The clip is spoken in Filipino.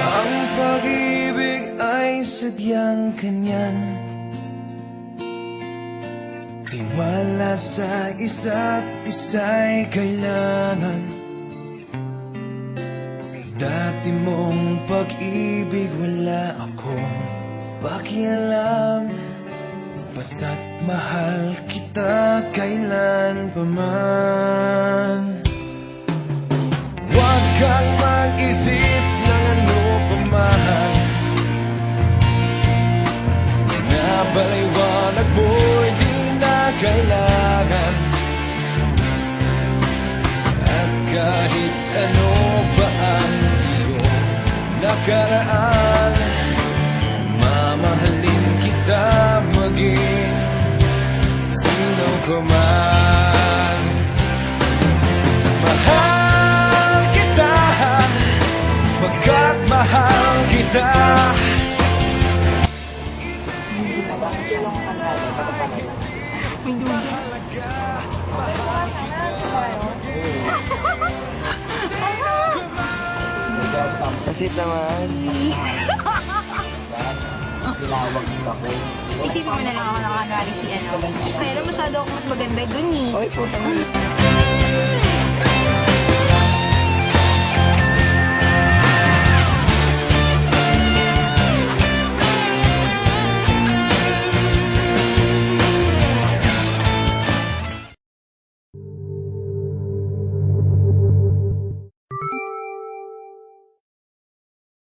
Ang pag-ibig ay sadyang kanyan, tiwala sa isa't isa'y kailangan. Dati mong pag-ibig wala akong pakialam, basta't mahal kita kailan pa man. Huwag kang mag-isip ng ano pa man, na paliwanag mo'y di na kailangan. At kahit ano pa ang iyong nakaraan, mamahalin kita maging sino ka man. Mahal kita pagkat mahal kita. Kasi naman. Ilawag pa ko. Isipin mo na lang ako ng kanwari si ano. Pero masyado ako mas maganda dun eh. Oy, putang